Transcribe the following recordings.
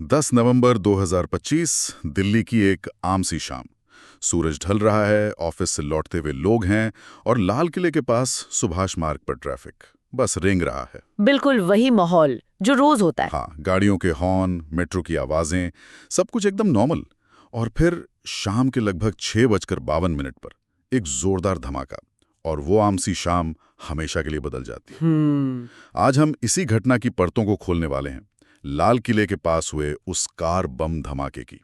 10 नवंबर 2025 दिल्ली की एक आम सी शाम। सूरज ढल रहा है, ऑफिस से लौटते हुए लोग हैं और लाल किले के पास सुभाष मार्ग पर ट्रैफिक बस रेंग रहा है। बिल्कुल वही माहौल जो रोज होता है। हाँ, गाड़ियों के हॉर्न, मेट्रो की आवाजें, सब कुछ एकदम नॉर्मल। और फिर शाम के लगभग 6:52 पर एक जोरदार धमाका, और वो आम सी शाम हमेशा के लिए बदल जाती है। आज हम इसी घटना की परतों को खोलने वाले हैं, लाल किले के पास हुए उस कार बम धमाके की।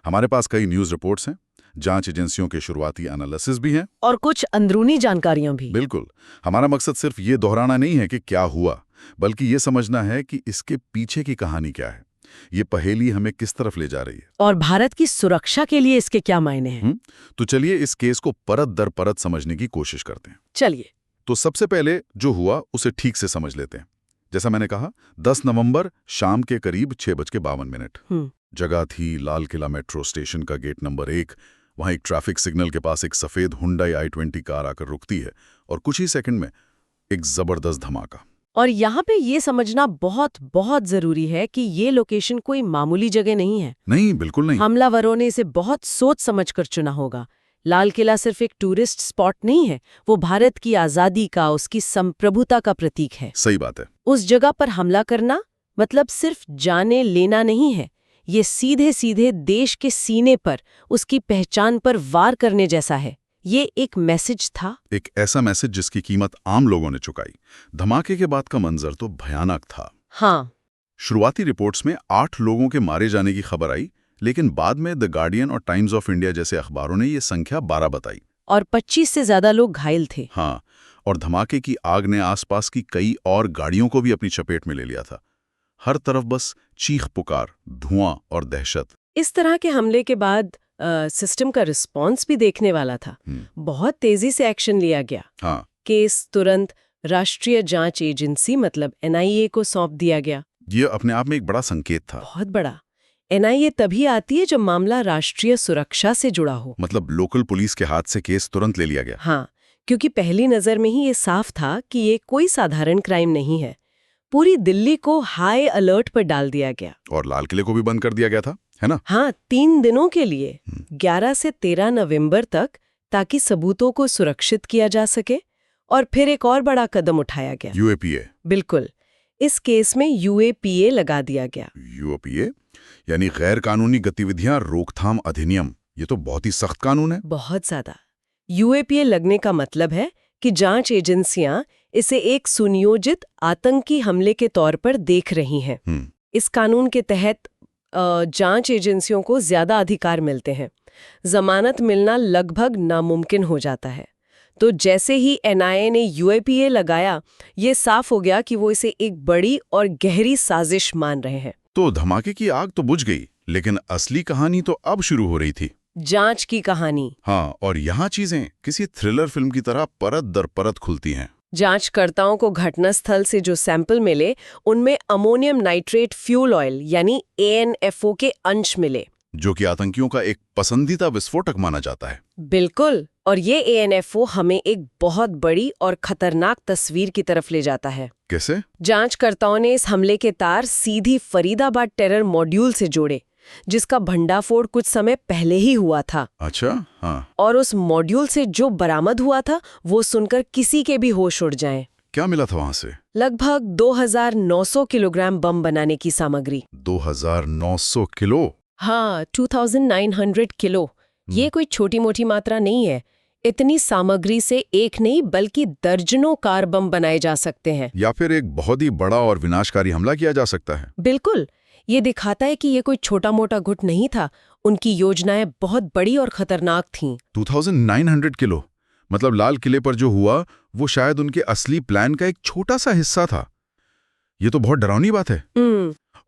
हमारे पास कई न्यूज़ रिपोर्ट्स हैं, जांच एजेंसियों के शुरुआती एनालिसिस भी हैं, और कुछ अंदरूनी जानकारियां भी। बिल्कुल। हमारा मकसद सिर्फ ये दोहराना नहीं है कि क्या हुआ, बल्कि ये समझना है कि इसके पीछे की कहानी क्या है, ये पहेली हमें किस तरफ ले जा रही है, और भारत की सुरक्षा के लिए इसके क्या मायने हैं। तो चलिए इस केस को परत दर परत समझने की कोशिश करते हैं। चलिए। तो सबसे पहले जो हुआ उसे ठीक से समझ लेते हैं। जैसा मैंने कहा, 10 नवंबर शाम के करीब 6:52। जगह थी लाल किला मेट्रो स्टेशन का गेट नंबर 1। वहां एक ट्रैफिक सिग्नल के पास एक सफेद हुंडई i20 कार आकर रुकती है और कुछ ही सेकंड में एक जबरदस्त धमाका। और यहाँ पे ये समझना बहुत बहुत जरूरी है कि ये लोकेशन कोई मामूली जगह नहीं है। नहीं, बिल्कुल नहीं। हमलावरों ने इसे बहुत सोच समझकर चुना होगा। लाल किला सिर्फ एक टूरिस्ट स्पॉट नहीं है, वो भारत की आजादी का, उसकी संप्रभुता का प्रतीक है। सही बात है। उस जगह पर हमला करना मतलब सिर्फ जाने लेना नहीं है, ये सीधे सीधे देश के सीने पर, उसकी पहचान पर वार करने जैसा है। ये एक मैसेज था, एक ऐसा मैसेज जिसकी कीमत आम लोगों ने चुकाई। धमाके के बाद का मंजर तो भयानक था। हाँ। शुरुआती रिपोर्ट्स में 8 लोगों के मारे जाने की खबर आई, लेकिन बाद में द गार्डियन और टाइम्स ऑफ इंडिया जैसे अखबारों ने ये संख्या 12 बताई। और 25 से ज्यादा लोग घायल थे। हाँ, और धमाके की आग ने आसपास की कई और गाड़ियों को भी अपनी चपेट में ले लिया था। हर तरफ बस चीख पुकार, धुआं और दहशत। इस तरह के हमले के बाद सिस्टम का रिस्पॉन्स भी देखने वाला था। बहुत तेजी से एक्शन लिया गया। हाँ। केस तुरंत राष्ट्रीय जांच एजेंसी मतलब NIA को सौंप दिया गया। ये अपने आप में एक बड़ा संकेत था। बहुत बड़ा। NIA तभी आती है जब मामला राष्ट्रीय सुरक्षा से जुड़ा हो। मतलब लोकल पुलिस के हाथ से केस तुरंत ले लिया गया। हाँ, क्योंकि पहली नजर में ही ये साफ था कि ये कोई साधारण क्राइम नहीं है। पूरी दिल्ली को हाई अलर्ट पर डाल दिया गया। और लाल किले को भी बंद कर दिया गया था, है ना? हाँ, 3 दिनों के लिए, 11 से 13 नवंबर तक, ताकि सबूतों को सुरक्षित किया जा सके। और फिर एक और बड़ा कदम उठाया गया, UAPA। बिल्कुल, इस केस में UAPA लगा दिया गया। UAPA यानी गैर कानूनी गतिविधियां रोकथाम अधिनियम। ये तो बहुत ही सख्त कानून है। बहुत ज्यादा। UAPA लगने का मतलब है कि जांच एजेंसियां इसे एक सुनियोजित आतंकी हमले के तौर पर देख रही हैं। इस कानून के तहत जांच एजेंसियों को ज्यादा अधिकार मिलते हैं। जमानत मिलना लगभग नामुमकिन हो जाता है। तो जैसे ही NIA ने UAPA लगाया, ये साफ हो गया कि वो इसे एक बड़ी और गहरी साजिश मान रहे हैं। तो धमाके की आग तो बुझ गई, लेकिन असली कहानी तो अब शुरू हो रही थी। जांच की कहानी। हाँ, और यहाँ चीजें किसी थ्रिलर फिल्म की तरह परत दर परत खुलती हैं। जांचकर्ताओं को घटनास्थल से जो सैंपल मिले, उनमें अमोनियम नाइट्रेट फ्यूल ऑयल यानी ANFO के अंश मिले, जो कि आतंकियों का एक पसंदीदा विस्फोटक माना जाता है। बिल्कुल। और ये ANFO हमें एक बहुत बड़ी और खतरनाक तस्वीर की तरफ ले जाता है। कैसे? जांचकर्ताओं ने इस हमले के तार सीधी फरीदाबाद टेरर मॉड्यूल से जोड़े, जिसका भंडाफोड़ कुछ समय पहले ही हुआ था। अच्छा। हाँ। और उस मॉड्यूल से जो बरामद हुआ था, वो सुनकर किसी के भी होश उड़ जाएं। क्या मिला था वहां से? लगभग 2900 किलोग्राम बम बनाने की सामग्री। 2900 किलो? हाँ, 2900 किलो। ये कोई छोटी मोटी मात्रा नहीं है। इतनी सामग्री से एक नहीं बल्कि दर्जनों कार बम बनाए जा सकते हैं। या फिर एक बहुत ही बड़ा और विनाशकारी हमला किया जा सकता है। बिल्कुल। ये दिखाता है कि ये कोई छोटा मोटा गुट नहीं था। उनकी योजनाएं बहुत बड़ी और खतरनाक थीं। 2900 किलो मतलब लाल किले पर जो हुआ वो शायद उनके असली प्लान का एक छोटा सा हिस्सा था। ये तो बहुत डरावनी बात है।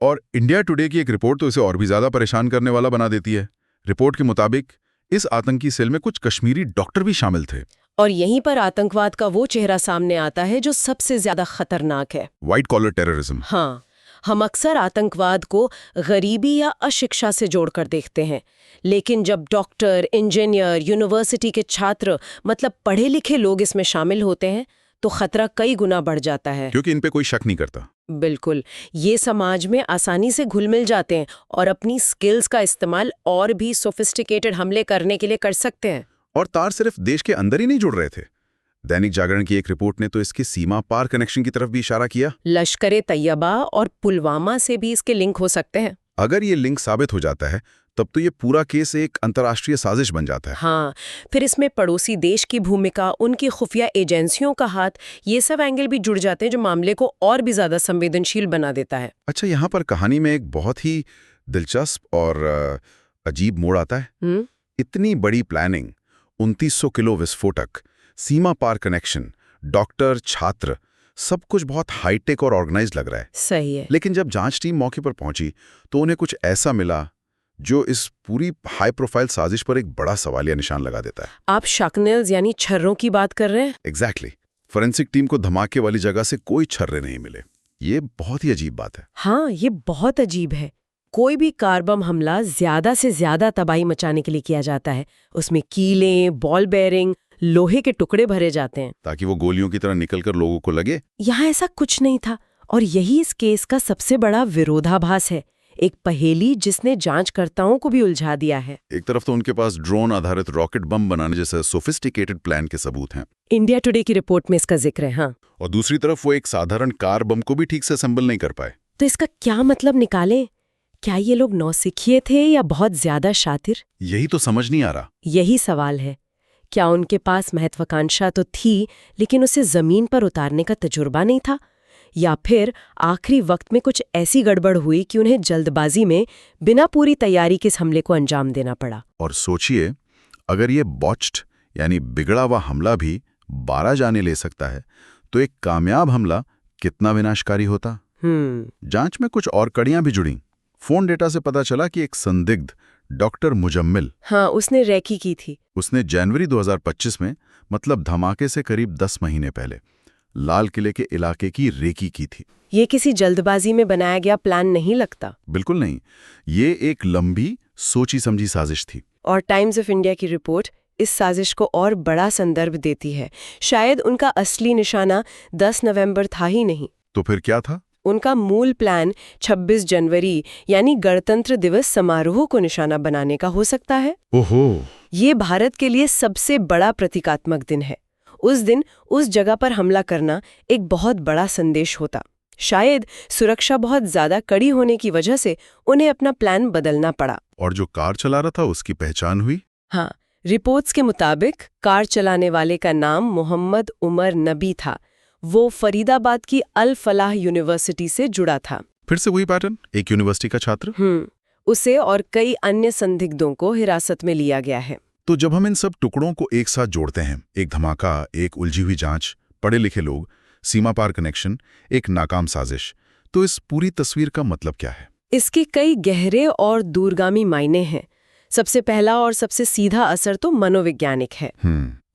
और इंडिया टुडे की एक रिपोर्ट तो इसे और भी ज्यादा परेशान करने वाला बना देती है। रिपोर्ट के मुताबिक इस आतंकी सेल में कुछ कश्मीरी डॉक्टर भी शामिल थे। और यहीं पर आतंकवाद का वो चेहरा सामने आता है जो सबसे ज्यादा खतरनाक है, व्हाइट कॉलर टेररिज्म। हाँ, हम अक्सर आतंकवाद को गरीबी या अशिक्षा से जोड़कर देखते हैं, लेकिन जब डॉक्टर, इंजीनियर, यूनिवर्सिटी के छात्र मतलब पढ़े लिखे लोग इसमें शामिल होते हैं, तो खतरा कई गुना बढ़ जाता है। क्योंकि इन पे कोई शक नहीं करता। बिल्कुल, ये समाज में आसानी से घुल मिल जाते हैं और अपनी स्किल्स का इस्तेमाल और भी सोफिस्टिकेटेड हमले करने के लिए कर सकते हैं। और तार सिर्फ देश के अंदर ही नहीं जुड़ रहे थे। दैनिक जागरण की एक रिपोर्ट ने तो इसके सीमा पार कनेक्शन की तरफ भी इशारा किया। लश्कर तैयबा और पुलवामा से भी इसके लिंक हो सकते हैं। अगर ये लिंक साबित हो जाता है तब तो ये पूरा केस एक अंतर्राष्ट्रीय साजिश बन जाता है। हाँ, फिर इसमें पड़ोसी देश की भूमिका, उनकी खुफिया एजेंसियों का हाथ, ये सब एंगल भी जुड़ जाते हैं जो मामले को और भी ज्यादा संवेदनशील बना देता है। अच्छा, यहाँ पर कहानी में एक बहुत ही दिलचस्प और अजीब मोड़ आता है। इतनी बड़ी प्लानिंग, 2900 किलो विस्फोटक, सीमा पार कनेक्शन, डॉक्टर, छात्र, सब कुछ बहुत हाईटेक और ऑर्गेनाइज्ड लग रहा है। सही है। लेकिन जब जांच टीम मौके पर पहुंची तो उन्हें कुछ ऐसा मिला जो इस पूरी हाई प्रोफाइल साजिश पर एक बड़ा सवालिया निशान लगा देता है। आप शार्कनेल्स यानी छर्रों की बात कर रहे हैं? एग्जैक्टली। फोरेंसिक टीम को धमाके वाली जगह से कोई छर्रे नहीं मिले। ये बहुत ही अजीब बात है। हाँ, ये बहुत अजीब है। कोई भी कार बम हमला ज्यादा से ज्यादा तबाही मचाने के लिए किया जाता है। उसमें कीलें, बॉल बेयरिंग, लोहे के टुकड़े भरे जाते हैं ताकि वो गोलियों की तरह निकलकर लोगों को लगे। यहाँ ऐसा कुछ नहीं था और यही इस केस का सबसे बड़ा विरोधाभास है। एक पहेली जिसने जांचकर्ताओं को भी उलझा दिया है। एक तरफ तो उनके पास ड्रोन आधारित रॉकेट बम बनाने जैसे सोफिस्टिकेटेड प्लान के सबूत हैं। इंडिया टुडे की रिपोर्ट में इसका जिक्र है। हाँ, और दूसरी तरफ वो एक साधारण कार बम को भी ठीक से असेंबल नहीं कर पाए। तो इसका क्या मतलब निकालें? क्या ये लोग नौसिखिए थे या बहुत ज्यादा शातिर? यही तो समझ नहीं आ रहा। यही सवाल है। क्या उनके पास महत्वाकांक्षा तो थी लेकिन उसे जमीन पर उतारने का तजुर्बा नहीं था, या फिर आखिरी वक्त में कुछ ऐसी गड़बड़ हुई कि उन्हें जल्दबाजी में बिना पूरी तैयारी के इस हमले को अंजाम देना पड़ा? और सोचिए, अगर ये बॉच्ड यानी बिगड़ा हुआ हमला भी 12 जाने ले सकता है तो एक कामयाब हमला कितना विनाशकारी होता। जांच में कुछ और कड़ियां भी जुड़ी। फोन डेटा से पता चला कि एक संदिग्ध डॉक्टर मुजम्मिल, हाँ, उसने रेकी की थी। उसने जनवरी 2025 में, मतलब धमाके से करीब 10 महीने पहले, लाल किले के इलाके की रेकी की थी। ये किसी जल्दबाजी में बनाया गया प्लान नहीं लगता। बिल्कुल नहीं, ये एक लंबी सोची समझी साजिश थी। और टाइम्स ऑफ इंडिया की रिपोर्ट इस साजिश को और बड़ा संदर्भ देती है। शायद उनका असली निशाना 10 नवंबर था ही नहीं। तो फिर क्या था? उनका मूल प्लान 26 जनवरी यानी गणतंत्र दिवस समारोह को निशाना बनाने का हो सकता है। ओहो! ये भारत के लिए सबसे बड़ा प्रतीकात्मक दिन है। उस दिन उस जगह पर हमला करना एक बहुत बड़ा संदेश होता। शायद सुरक्षा बहुत ज्यादा कड़ी होने की वजह से उन्हें अपना प्लान बदलना पड़ा। और जो कार चला रहा था उसकी पहचान हुई? हाँ, रिपोर्ट्स के मुताबिक कार चलाने वाले का नाम मोहम्मद उमर नबी था। वो फरीदाबाद की अल फलाह यूनिवर्सिटी से जुड़ा था। फिर से वही पैटर्न, एक यूनिवर्सिटी का छात्र। उसे और कई अन्य संदिग्धों को हिरासत में लिया गया है। तो जब हम इन सब टुकड़ों को एक साथ जोड़ते हैं, एक धमाका, एक उलझी हुई जांच, पढ़े लिखे लोग, सीमा पार कनेक्शन, एक नाकाम साजिश, तो इस पूरी तस्वीर का मतलब क्या है? इसके कई गहरे और दूरगामी मायने हैं। सबसे पहला और सबसे सीधा असर तो मनोवैज्ञानिक है।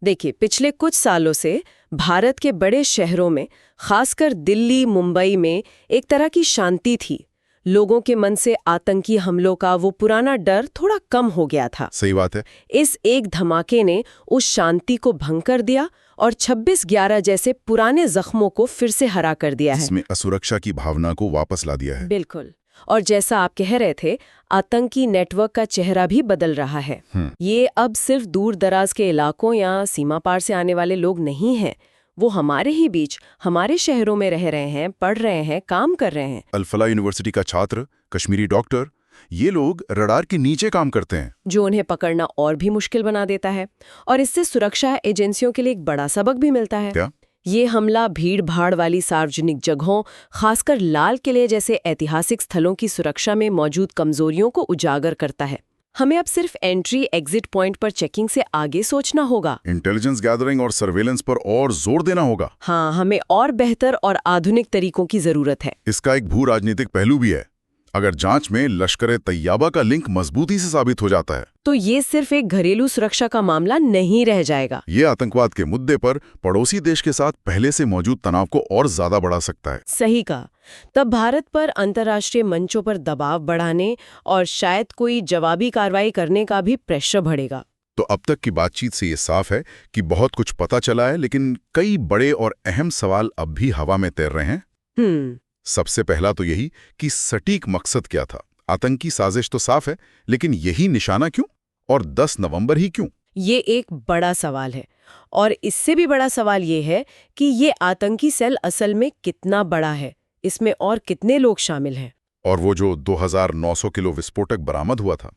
देखिए, पिछले कुछ सालों से भारत के बड़े शहरों में, खासकर दिल्ली, मुंबई में एक तरह की शांति थी। लोगों के मन से आतंकी हमलों का वो पुराना डर थोड़ा कम हो गया था। सही बात है। इस एक धमाके ने उस शांति को भंग कर दिया और 26/11 जैसे पुराने जख्मों को फिर से हरा कर दिया है। इसमें असुरक्षा की भावना को वापस ला दिया है। बिल्कुल। और जैसा आप कह रहे थे, आतंकी नेटवर्क का चेहरा भी बदल रहा है। ये अब सिर्फ दूर दराज के इलाकों या सीमा पार से आने वाले लोग नहीं हैं। वो हमारे ही बीच, हमारे शहरों में रह रहे हैं, पढ़ रहे हैं, काम कर रहे हैं। अल फलाह यूनिवर्सिटी का छात्र, कश्मीरी डॉक्टर, ये लोग रडार के नीचे काम करते हैं, जो उन्हें पकड़ना और भी मुश्किल बना देता है। और इससे सुरक्षा एजेंसियों के लिए एक बड़ा सबक भी मिलता है। क्या? ये हमला भीड़ भाड़ वाली सार्वजनिक जगहों, खासकर लाल किले जैसे ऐतिहासिक स्थलों की सुरक्षा में मौजूद कमजोरियों को उजागर करता है। हमें अब सिर्फ एंट्री एग्जिट पॉइंट पर चेकिंग से आगे सोचना होगा। इंटेलिजेंस गैदरिंग और सर्वेलेंस पर और जोर देना होगा। हाँ, हमें और बेहतर और आधुनिक तरीकों की जरूरत है। इसका एक भू राजनीतिक पहलू भी है। अगर जांच में लश्कर तैयबा का लिंक मजबूती से साबित हो जाता है तो ये सिर्फ एक घरेलू सुरक्षा का मामला नहीं रह जाएगा। ये आतंकवाद के मुद्दे पर पड़ोसी देश के साथ पहले से मौजूद तनाव को और ज्यादा बढ़ा सकता है। सही कहा। तब भारत पर अंतर्राष्ट्रीय मंचों पर दबाव बढ़ाने और शायद कोई जवाबी कार्रवाई करने का भी प्रेशर बढ़ेगा। तो अब तक की बातचीत से ये साफ है कि बहुत कुछ पता चला है, लेकिन कई बड़े और अहम सवाल अब भी हवा में तैर रहे हैं। सबसे पहला तो यही कि सटीक मकसद क्या था। आतंकी साजिश तो साफ है, लेकिन यही निशाना क्यों और 10 नवंबर ही क्यों? ये एक बड़ा सवाल है और इससे भी बड़ा सवाल ये है कि ये आतंकी सेल असल में कितना बड़ा है, इसमें और कितने लोग शामिल हैं। और वो जो 2900 किलो विस्फोटक बरामद हुआ था,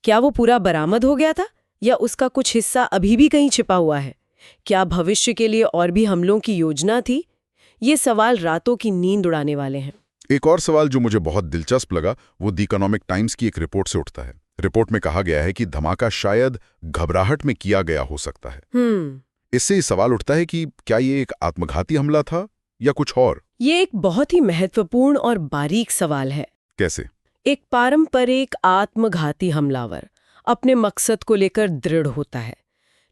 क्या वो पूरा बरामद हो गया था या उसका कुछ हिस्सा अभी भी कहीं छिपा हुआ है? क्या भविष्य के लिए और भी हमलों की योजना थी? ये सवाल रातों की नींद उड़ाने वाले हैं। एक और सवाल जो मुझे बहुत दिलचस्प लगा वो द इकोनॉमिक टाइम्स की एक रिपोर्ट से उठता है। रिपोर्ट में कहा गया है कि धमाका शायद घबराहट में किया गया हो सकता है। इससे ये सवाल उठता है कि क्या ये एक आत्मघाती हमला था या कुछ और? ये एक बहुत ही महत्वपूर्ण और बारीक सवाल है। कैसे? एक पारंपरिक आत्मघाती हमलावर अपने मकसद को लेकर दृढ़ होता है,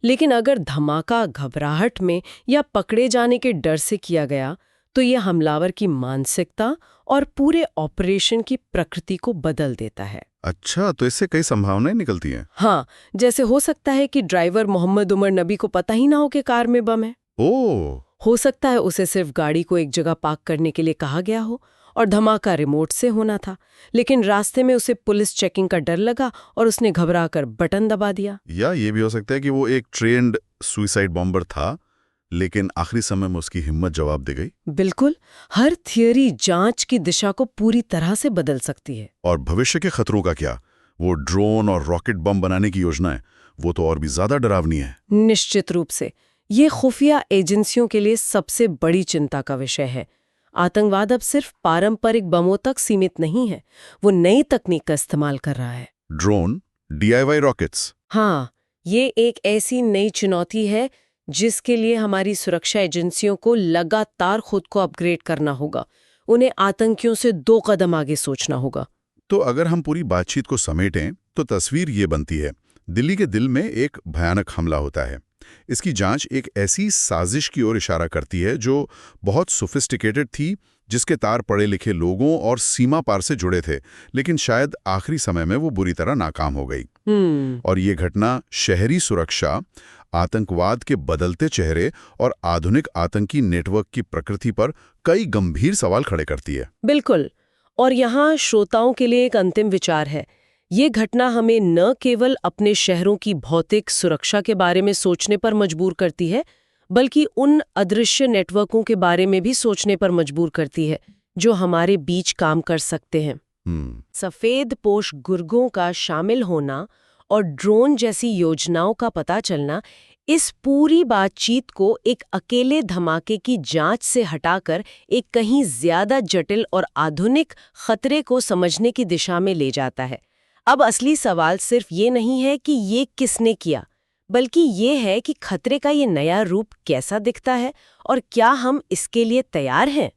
लेकिन अगर धमाका घबराहट में या पकड़े जाने के डर से किया गया तो ये हमलावर की मानसिकता और पूरे ऑपरेशन की प्रकृति को बदल देता है। अच्छा, तो इससे कई संभावनाएं निकलती हैं। हाँ, जैसे हो सकता है कि ड्राइवर मोहम्मद उमर नबी को पता ही ना हो कि कार में बम है। ओह, हो सकता है उसे सिर्फ गाड़ी को एक जगह पार्क करने के लिए कहा गया हो और धमाका रिमोट से होना था, लेकिन रास्ते में उसे पुलिस चेकिंग का डर लगा और उसने घबराकर बटन दबा दिया। या ये भी हो सकता है कि वो एक ट्रेन्ड सुसाइड बॉम्बर था, लेकिन आखिरी समय में उसकी हिम्मत जवाब दे गई। बिल्कुल, हर थियरी जांच की दिशा को पूरी तरह से बदल सकती है। और भविष्य के खतरों का क्या? वो ड्रोन और रॉकेट बम बनाने की योजनाएं, वो तो और भी ज्यादा डरावनी है। निश्चित रूप से ये खुफिया एजेंसियों के लिए सबसे बड़ी चिंता का विषय है। आतंकवाद अब सिर्फ पारंपरिक बमों तक सीमित नहीं है, वो नई तकनीक का इस्तेमाल कर रहा है। Drone, DIY rockets. हाँ, ये एक ऐसी नई चुनौती है जिसके लिए हमारी सुरक्षा एजेंसियों को लगातार खुद को अपग्रेड करना होगा। उन्हें आतंकियों से 2 कदम आगे सोचना होगा। तो अगर हम पूरी बातचीत को समेटें तो तस्वीर ये बनती है, दिल्ली के दिल में एक भयानक हमला होता है। इसकी जांच एक ऐसी साजिश की ओर इशारा करती है जो बहुत सोफिस्टिकेटेड थी, जिसके तार पढ़े लिखे लोगों और सीमा पार से जुड़े थे, लेकिन शायद आखिरी समय में वो बुरी तरह नाकाम हो गई। और ये घटना शहरी सुरक्षा, आतंकवाद के बदलते चेहरे और आधुनिक आतंकी नेटवर्क की प्रकृति पर कई गंभीर सवाल खड़े करती है। बिल्कुल, और यहाँ श्रोताओं के लिए एक अंतिम विचार है। ये घटना हमें न केवल अपने शहरों की भौतिक सुरक्षा के बारे में सोचने पर मजबूर करती है, बल्कि उन अदृश्य नेटवर्कों के बारे में भी सोचने पर मजबूर करती है जो हमारे बीच काम कर सकते हैं। सफेद पोश गुर्गों का शामिल होना और ड्रोन जैसी योजनाओं का पता चलना इस पूरी बातचीत को एक अकेले धमाके की जांच से हटाकर एक कहीं ज्यादा जटिल और आधुनिक खतरे को समझने की दिशा में ले जाता है। अब असली सवाल सिर्फ ये नहीं है कि ये किसने किया, बल्कि ये है कि खतरे का ये नया रूप कैसा दिखता है और क्या हम इसके लिए तैयार हैं।